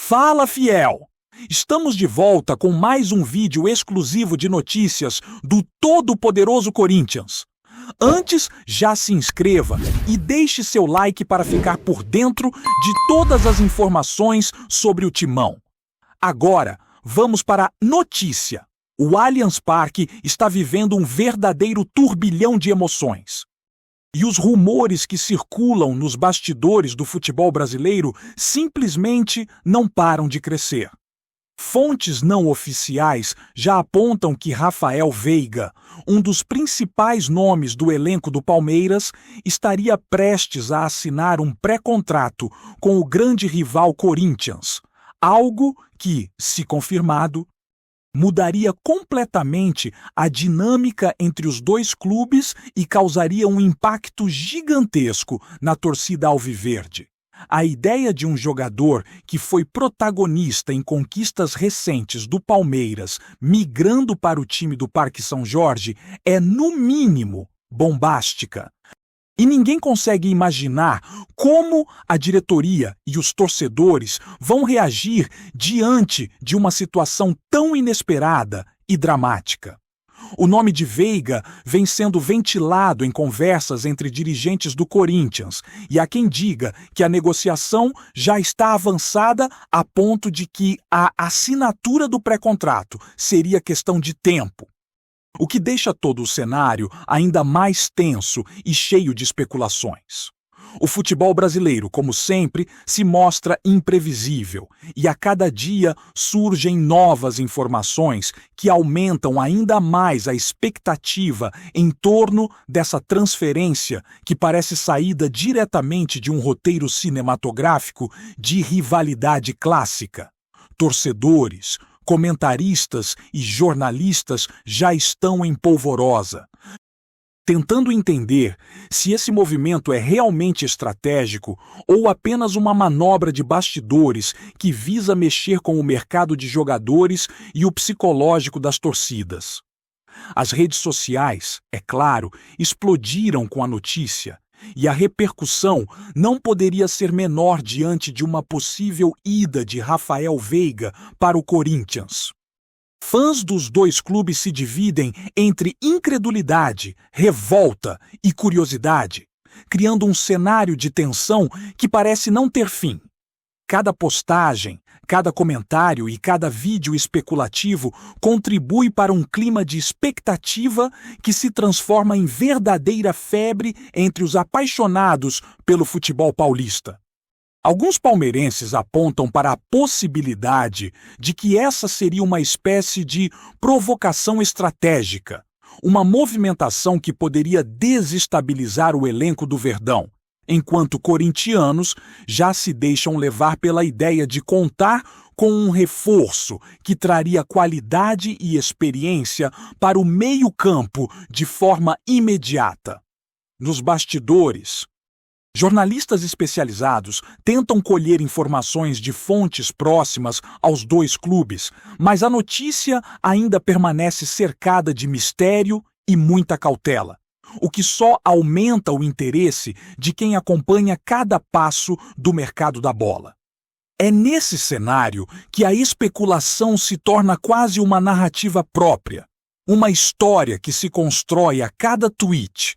Fala, fiel! Estamos de volta com mais um vídeo exclusivo de notícias do todo-poderoso Corinthians. Antes, já se inscreva e deixe seu like para ficar por dentro de todas as informações sobre o Timão. Agora, vamos para a notícia. O Allianz Parque está vivendo um verdadeiro turbilhão de emoções. E os rumores que circulam nos bastidores do futebol brasileiro simplesmente não param de crescer. Fontes não oficiais já apontam que Rafael Veiga, um dos principais nomes do elenco do Palmeiras, estaria prestes a assinar um pré-contrato com o grande rival Corinthians, algo que, se confirmado, mudaria completamente a dinâmica entre os dois clubes e causaria um impacto gigantesco na torcida alviverde. A ideia de um jogador que foi protagonista em conquistas recentes do Palmeiras migrando para o time do Parque São Jorge é, no mínimo, bombástica. E ninguém consegue imaginar como a diretoria e os torcedores vão reagir diante de uma situação tão inesperada e dramática. O nome de Veiga vem sendo ventilado em conversas entre dirigentes do Corinthians, e há quem diga que a negociação já está avançada a ponto de que a assinatura do pré-contrato seria questão de tempo. O que deixa todo o cenário ainda mais tenso e cheio de especulações. O futebol brasileiro, como sempre, se mostra imprevisível e a cada dia surgem novas informações que aumentam ainda mais a expectativa em torno dessa transferência que parece saída diretamente de um roteiro cinematográfico de rivalidade clássica. Torcedores, comentaristas e jornalistas já estão em polvorosa, tentando entender se esse movimento é realmente estratégico ou apenas uma manobra de bastidores que visa mexer com o mercado de jogadores e o psicológico das torcidas. As redes sociais, é claro, explodiram com a notícia, e a repercussão não poderia ser menor diante de uma possível ida de Rafael Veiga para o Corinthians. Fãs dos dois clubes se dividem entre incredulidade, revolta e curiosidade, criando um cenário de tensão que parece não ter fim. Cada postagem, cada comentário e cada vídeo especulativo contribui para um clima de expectativa que se transforma em verdadeira febre entre os apaixonados pelo futebol paulista. Alguns palmeirenses apontam para a possibilidade de que essa seria uma espécie de provocação estratégica, uma movimentação que poderia desestabilizar o elenco do Verdão, enquanto corintianos já se deixam levar pela ideia de contar com um reforço que traria qualidade e experiência para o meio-campo de forma imediata. Nos bastidores, jornalistas especializados tentam colher informações de fontes próximas aos dois clubes, mas a notícia ainda permanece cercada de mistério e muita cautela, o que só aumenta o interesse de quem acompanha cada passo do mercado da bola. É nesse cenário que a especulação se torna quase uma narrativa própria, uma história que se constrói a cada tweet,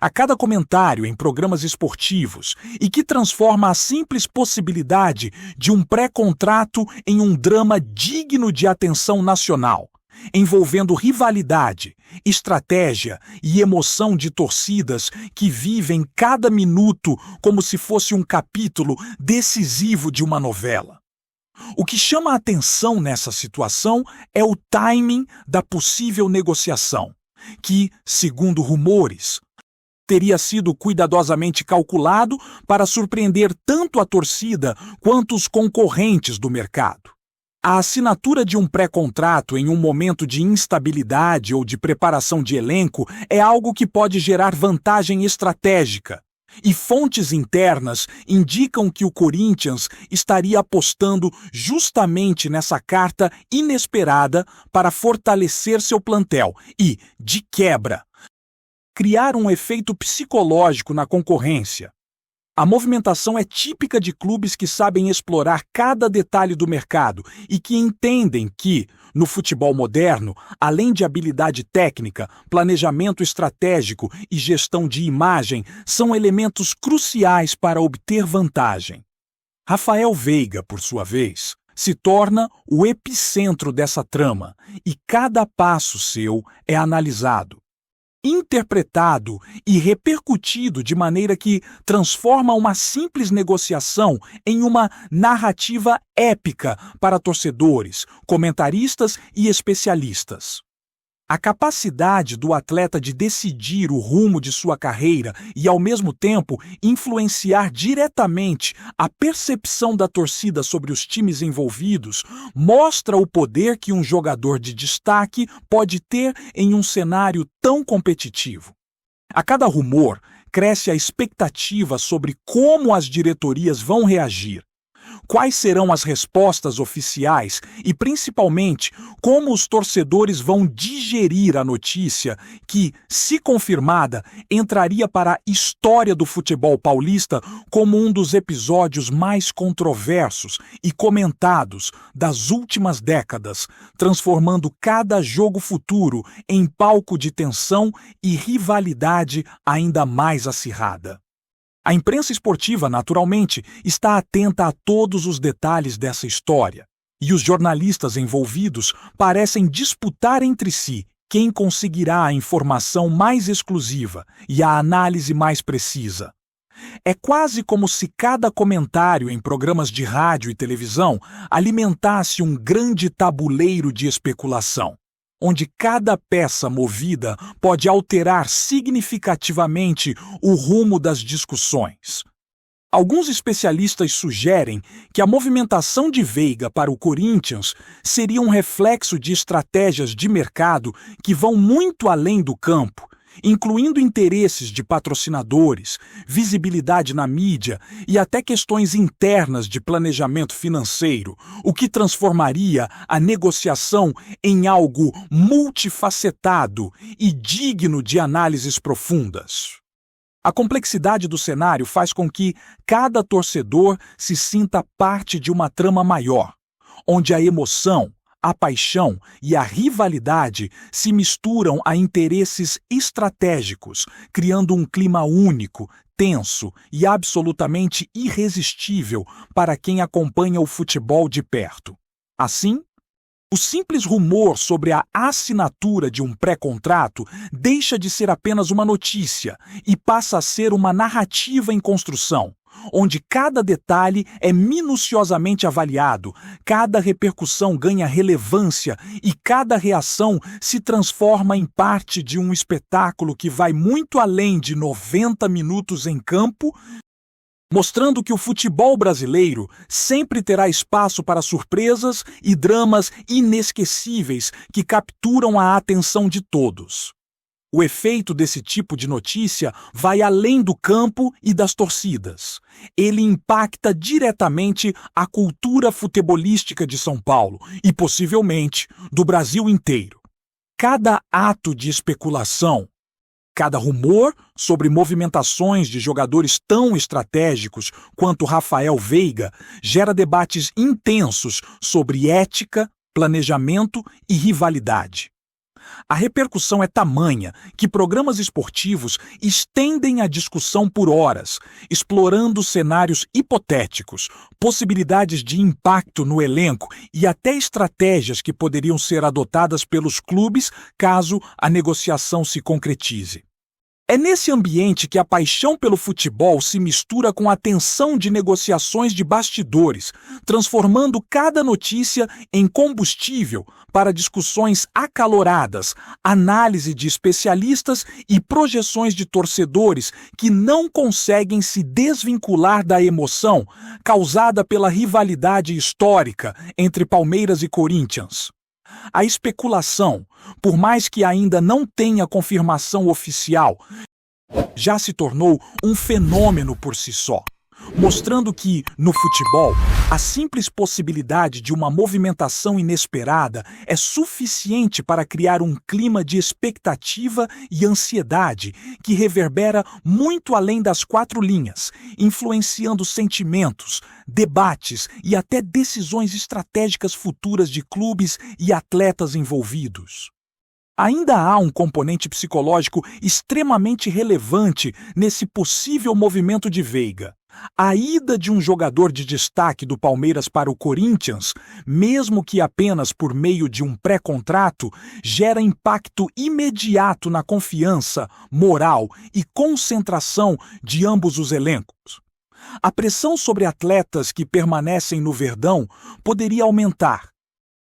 a cada comentário em programas esportivos e que transforma a simples possibilidade de um pré-contrato em um drama digno de atenção nacional, envolvendo rivalidade, estratégia e emoção de torcidas que vivem cada minuto como se fosse um capítulo decisivo de uma novela. O que chama a atenção nessa situação é o timing da possível negociação, que, segundo rumores, teria sido cuidadosamente calculado para surpreender tanto a torcida quanto os concorrentes do mercado. A assinatura de um pré-contrato em um momento de instabilidade ou de preparação de elenco é algo que pode gerar vantagem estratégica, e fontes internas indicam que o Corinthians estaria apostando justamente nessa carta inesperada para fortalecer seu plantel e, de quebra, criar um efeito psicológico na concorrência. A movimentação é típica de clubes que sabem explorar cada detalhe do mercado e que entendem que, no futebol moderno, além de habilidade técnica, planejamento estratégico e gestão de imagem, são elementos cruciais para obter vantagem. Rafael Veiga, por sua vez, se torna o epicentro dessa trama e cada passo seu é analisado, interpretado e repercutido de maneira que transforma uma simples negociação em uma narrativa épica para torcedores, comentaristas e especialistas. A capacidade do atleta de decidir o rumo de sua carreira e, ao mesmo tempo, influenciar diretamente a percepção da torcida sobre os times envolvidos mostra o poder que um jogador de destaque pode ter em um cenário tão competitivo. A cada rumor, cresce a expectativa sobre como as diretorias vão reagir. Quais serão as respostas oficiais e, principalmente, como os torcedores vão digerir a notícia que, se confirmada, entraria para a história do futebol paulista como um dos episódios mais controversos e comentados das últimas décadas, transformando cada jogo futuro em palco de tensão e rivalidade ainda mais acirrada. A imprensa esportiva, naturalmente, está atenta a todos os detalhes dessa história, e os jornalistas envolvidos parecem disputar entre si quem conseguirá a informação mais exclusiva e a análise mais precisa. É quase como se cada comentário em programas de rádio e televisão alimentasse um grande tabuleiro de especulação, onde cada peça movida pode alterar significativamente o rumo das discussões. Alguns especialistas sugerem que a movimentação de Veiga para o Corinthians seria um reflexo de estratégias de mercado que vão muito além do campo, incluindo interesses de patrocinadores, visibilidade na mídia e até questões internas de planejamento financeiro, o que transformaria a negociação em algo multifacetado e digno de análises profundas. A complexidade do cenário faz com que cada torcedor se sinta parte de uma trama maior, onde a emoção, a paixão e a rivalidade se misturam a interesses estratégicos, criando um clima único, tenso e absolutamente irresistível para quem acompanha o futebol de perto. Assim, o simples rumor sobre a assinatura de um pré-contrato deixa de ser apenas uma notícia e passa a ser uma narrativa em construção, onde cada detalhe é minuciosamente avaliado, cada repercussão ganha relevância e cada reação se transforma em parte de um espetáculo que vai muito além de 90 minutos em campo, mostrando que o futebol brasileiro sempre terá espaço para surpresas e dramas inesquecíveis que capturam a atenção de todos. O efeito desse tipo de notícia vai além do campo e das torcidas. Ele impacta diretamente a cultura futebolística de São Paulo e, possivelmente, do Brasil inteiro. Cada ato de especulação, cada rumor sobre movimentações de jogadores tão estratégicos quanto Rafael Veiga gera debates intensos sobre ética, planejamento e rivalidade. A repercussão é tamanha que programas esportivos estendem a discussão por horas, explorando cenários hipotéticos, possibilidades de impacto no elenco e até estratégias que poderiam ser adotadas pelos clubes caso a negociação se concretize. É nesse ambiente que a paixão pelo futebol se mistura com a tensão de negociações de bastidores, transformando cada notícia em combustível para discussões acaloradas, análise de especialistas e projeções de torcedores que não conseguem se desvincular da emoção causada pela rivalidade histórica entre Palmeiras e Corinthians. A especulação, por mais que ainda não tenha confirmação oficial, já se tornou um fenômeno por si só, mostrando que, no futebol, a simples possibilidade de uma movimentação inesperada é suficiente para criar um clima de expectativa e ansiedade que reverbera muito além das quatro linhas, influenciando sentimentos, debates e até decisões estratégicas futuras de clubes e atletas envolvidos. Ainda há um componente psicológico extremamente relevante nesse possível movimento de Veiga. A ida de um jogador de destaque do Palmeiras para o Corinthians, mesmo que apenas por meio de um pré-contrato, gera impacto imediato na confiança, moral e concentração de ambos os elencos. A pressão sobre atletas que permanecem no Verdão poderia aumentar,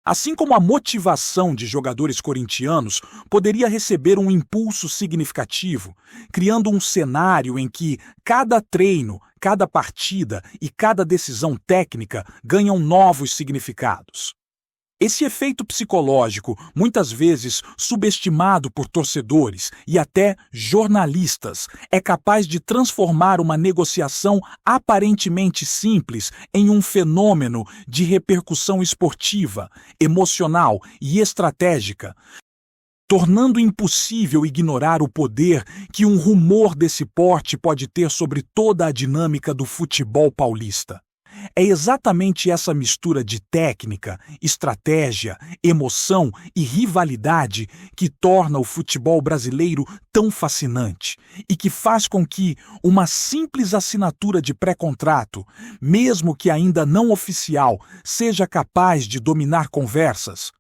assim como a motivação de jogadores corintianos poderia receber um impulso significativo, criando um cenário em que cada treino, cada partida e cada decisão técnica ganham novos significados. Esse efeito psicológico, muitas vezes subestimado por torcedores e até jornalistas, é capaz de transformar uma negociação aparentemente simples em um fenômeno de repercussão esportiva, emocional e estratégica, tornando impossível ignorar o poder que um rumor desse porte pode ter sobre toda a dinâmica do futebol paulista. É exatamente essa mistura de técnica, estratégia, emoção e rivalidade que torna o futebol brasileiro tão fascinante e que faz com que uma simples assinatura de pré-contrato, mesmo que ainda não oficial, seja capaz de dominar conversas,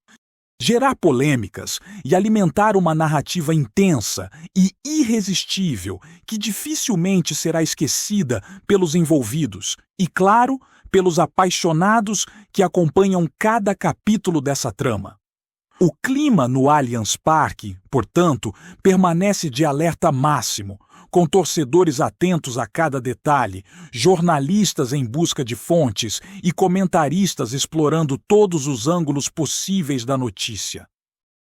gerar polêmicas e alimentar uma narrativa intensa e irresistível que dificilmente será esquecida pelos envolvidos e, claro, pelos apaixonados que acompanham cada capítulo dessa trama. O clima no Allianz Parque, portanto, permanece de alerta máximo, com torcedores atentos a cada detalhe, jornalistas em busca de fontes e comentaristas explorando todos os ângulos possíveis da notícia.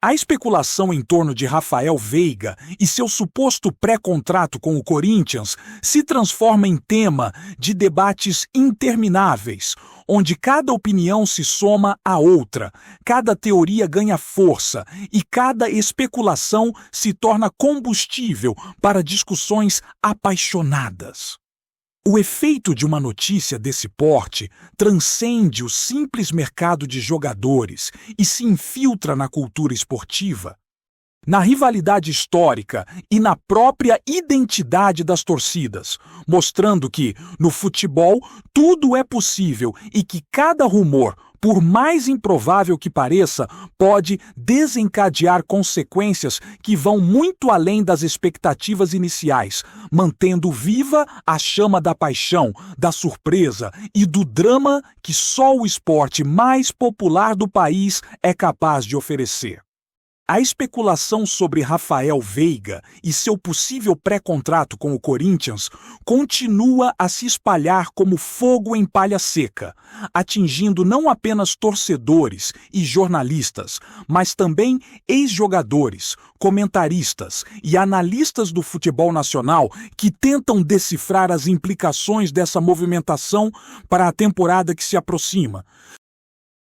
A especulação em torno de Rafael Veiga e seu suposto pré-contrato com o Corinthians se transforma em tema de debates intermináveis, onde cada opinião se soma à outra, cada teoria ganha força e cada especulação se torna combustível para discussões apaixonadas. O efeito de uma notícia desse porte transcende o simples mercado de jogadores e se infiltra na cultura esportiva, na rivalidade histórica e na própria identidade das torcidas, mostrando que, no futebol, tudo é possível e que cada rumor, por mais improvável que pareça, pode desencadear consequências que vão muito além das expectativas iniciais, mantendo viva a chama da paixão, da surpresa e do drama que só o esporte mais popular do país é capaz de oferecer. A especulação sobre Rafael Veiga e seu possível pré-contrato com o Corinthians continua a se espalhar como fogo em palha seca, atingindo não apenas torcedores e jornalistas, mas também ex-jogadores, comentaristas e analistas do futebol nacional que tentam decifrar as implicações dessa movimentação para a temporada que se aproxima.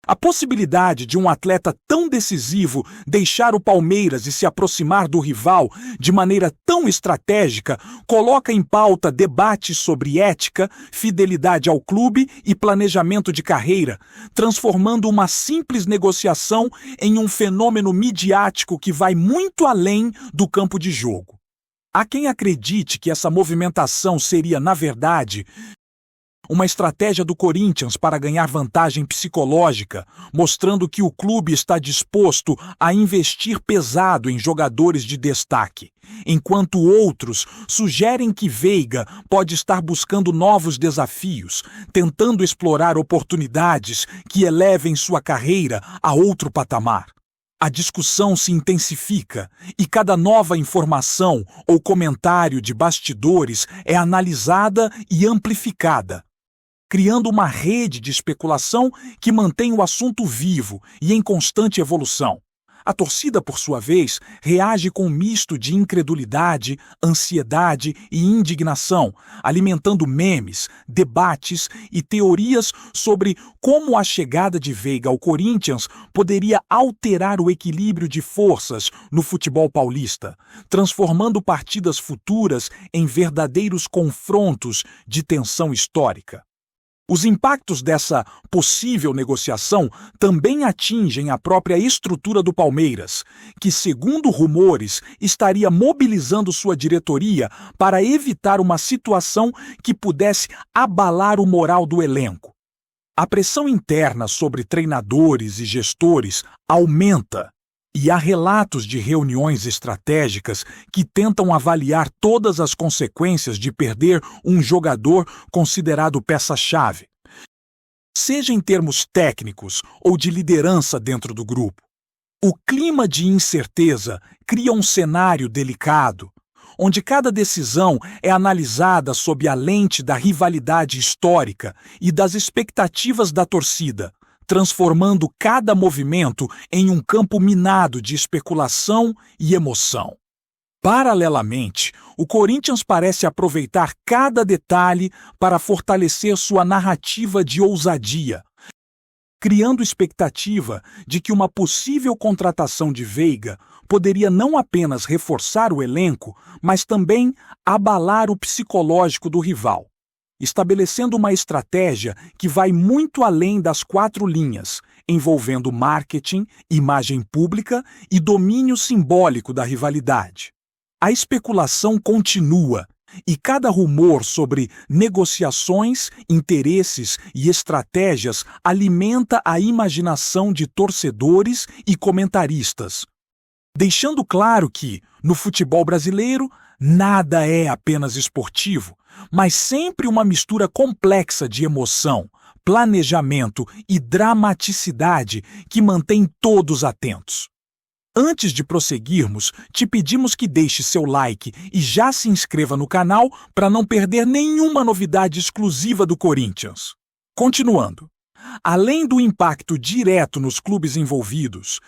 A possibilidade de um atleta tão decisivo deixar o Palmeiras e se aproximar do rival de maneira tão estratégica coloca em pauta debates sobre ética, fidelidade ao clube e planejamento de carreira, transformando uma simples negociação em um fenômeno midiático que vai muito além do campo de jogo. Há quem acredite que essa movimentação seria, na verdade, uma estratégia do Corinthians para ganhar vantagem psicológica, mostrando que o clube está disposto a investir pesado em jogadores de destaque, enquanto outros sugerem que Veiga pode estar buscando novos desafios, tentando explorar oportunidades que elevem sua carreira a outro patamar. A discussão se intensifica e cada nova informação ou comentário de bastidores é analisada e amplificada, criando uma rede de especulação que mantém o assunto vivo e em constante evolução. A torcida, por sua vez, reage com um misto de incredulidade, ansiedade e indignação, alimentando memes, debates e teorias sobre como a chegada de Veiga ao Corinthians poderia alterar o equilíbrio de forças no futebol paulista, transformando partidas futuras em verdadeiros confrontos de tensão histórica. Os impactos dessa possível negociação também atingem a própria estrutura do Palmeiras, que, segundo rumores, estaria mobilizando sua diretoria para evitar uma situação que pudesse abalar o moral do elenco. A pressão interna sobre treinadores e gestores aumenta, e há relatos de reuniões estratégicas que tentam avaliar todas as consequências de perder um jogador considerado peça-chave, seja em termos técnicos ou de liderança dentro do grupo. O clima de incerteza cria um cenário delicado, onde cada decisão é analisada sob a lente da rivalidade histórica e das expectativas da torcida, transformando cada movimento em um campo minado de especulação e emoção. Paralelamente, o Corinthians parece aproveitar cada detalhe para fortalecer sua narrativa de ousadia, criando expectativa de que uma possível contratação de Veiga poderia não apenas reforçar o elenco, mas também abalar o psicológico do rival, estabelecendo uma estratégia que vai muito além das 4 linhas, envolvendo marketing, imagem pública e domínio simbólico da rivalidade. A especulação continua, e cada rumor sobre negociações, interesses e estratégias alimenta a imaginação de torcedores e comentaristas, deixando claro que, no futebol brasileiro, nada é apenas esportivo, mas sempre uma mistura complexa de emoção, planejamento e dramaticidade que mantém todos atentos. Antes de prosseguirmos, te pedimos que deixe seu like e já se inscreva no canal para não perder nenhuma novidade exclusiva do Corinthians. Continuando, além do impacto direto nos clubes envolvidos,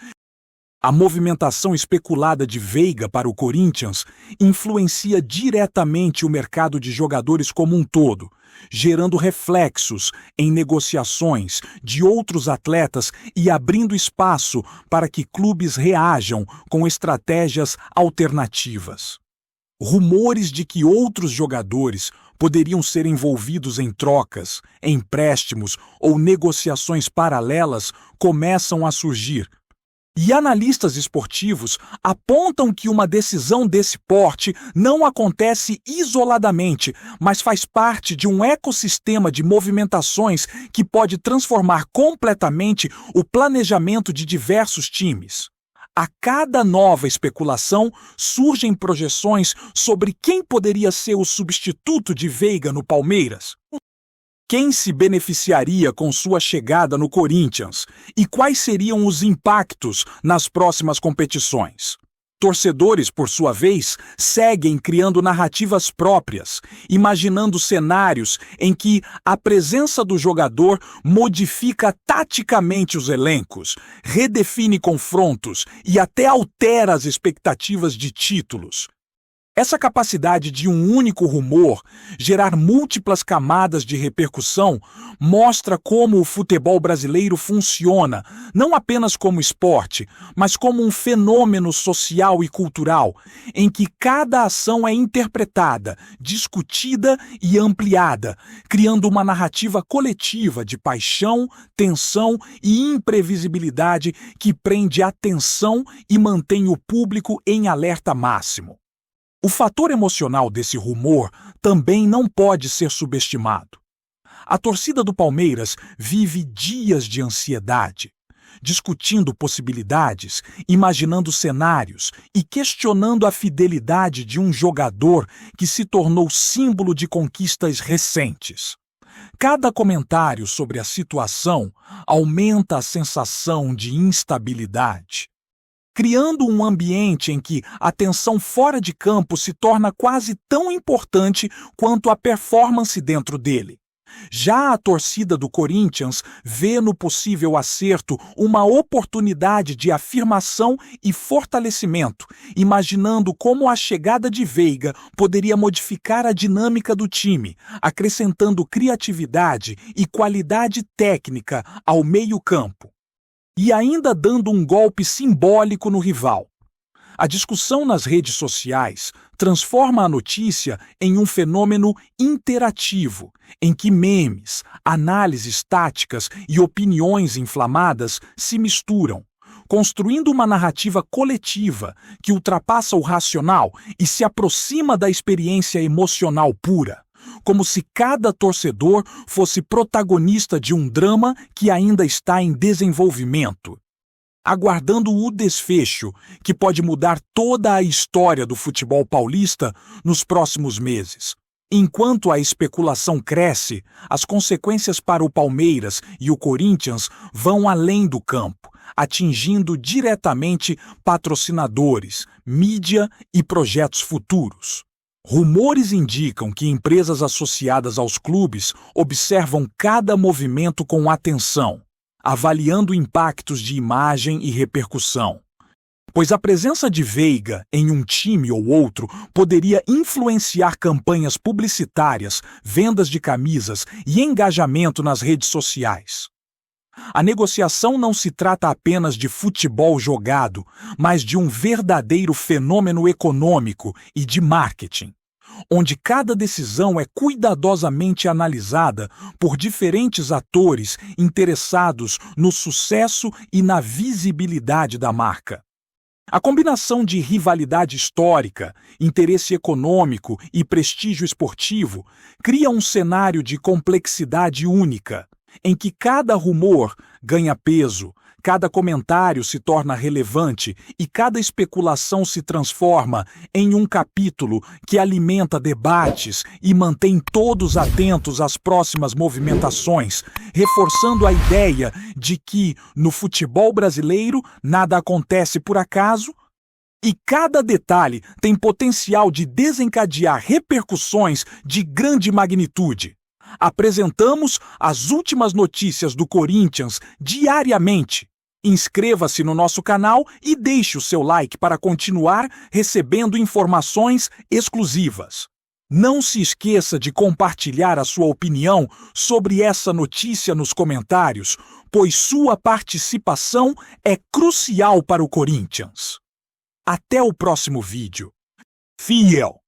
a movimentação especulada de Veiga para o Corinthians influencia diretamente o mercado de jogadores como um todo, gerando reflexos em negociações de outros atletas e abrindo espaço para que clubes reajam com estratégias alternativas. Rumores de que outros jogadores poderiam ser envolvidos em trocas, empréstimos ou negociações paralelas começam a surgir. E analistas esportivos apontam que uma decisão desse porte não acontece isoladamente, mas faz parte de um ecossistema de movimentações que pode transformar completamente o planejamento de diversos times. A cada nova especulação, surgem projeções sobre quem poderia ser o substituto de Veiga no Palmeiras. Quem se beneficiaria com sua chegada no Corinthians e quais seriam os impactos nas próximas competições? Torcedores, por sua vez, seguem criando narrativas próprias, imaginando cenários em que a presença do jogador modifica taticamente os elencos, redefine confrontos e até altera as expectativas de títulos. Essa capacidade de um único rumor gerar múltiplas camadas de repercussão mostra como o futebol brasileiro funciona, não apenas como esporte, mas como um fenômeno social e cultural, em que cada ação é interpretada, discutida e ampliada, criando uma narrativa coletiva de paixão, tensão e imprevisibilidade que prende a atenção e mantém o público em alerta máximo. O fator emocional desse rumor também não pode ser subestimado. A torcida do Palmeiras vive dias de ansiedade, discutindo possibilidades, imaginando cenários e questionando a fidelidade de um jogador que se tornou símbolo de conquistas recentes. Cada comentário sobre a situação aumenta a sensação de instabilidade, criando um ambiente em que a tensão fora de campo se torna quase tão importante quanto a performance dentro dele. Já a torcida do Corinthians vê no possível acerto uma oportunidade de afirmação e fortalecimento, imaginando como a chegada de Veiga poderia modificar a dinâmica do time, acrescentando criatividade e qualidade técnica ao meio-campo. E ainda dando um golpe simbólico no rival. A discussão nas redes sociais transforma a notícia em um fenômeno interativo, em que memes, análises táticas e opiniões inflamadas se misturam, construindo uma narrativa coletiva que ultrapassa o racional e se aproxima da experiência emocional pura, como se cada torcedor fosse protagonista de um drama que ainda está em desenvolvimento, aguardando o desfecho que pode mudar toda a história do futebol paulista nos próximos meses. Enquanto a especulação cresce, as consequências para o Palmeiras e o Corinthians vão além do campo, atingindo diretamente patrocinadores, mídia e projetos futuros. Rumores indicam que empresas associadas aos clubes observam cada movimento com atenção, avaliando impactos de imagem e repercussão, pois a presença de Veiga em um time ou outro poderia influenciar campanhas publicitárias, vendas de camisas e engajamento nas redes sociais. A negociação não se trata apenas de futebol jogado, mas de um verdadeiro fenômeno econômico e de marketing, onde cada decisão é cuidadosamente analisada por diferentes atores interessados no sucesso e na visibilidade da marca. A combinação de rivalidade histórica, interesse econômico e prestígio esportivo cria um cenário de complexidade única, em que cada rumor ganha peso, cada comentário se torna relevante e cada especulação se transforma em um capítulo que alimenta debates e mantém todos atentos às próximas movimentações, reforçando a ideia de que, no futebol brasileiro, nada acontece por acaso e cada detalhe tem potencial de desencadear repercussões de grande magnitude. Apresentamos as últimas notícias do Corinthians diariamente. Inscreva-se no nosso canal e deixe o seu like para continuar recebendo informações exclusivas. Não se esqueça de compartilhar a sua opinião sobre essa notícia nos comentários, pois sua participação é crucial para o Corinthians. Até o próximo vídeo. Fiel!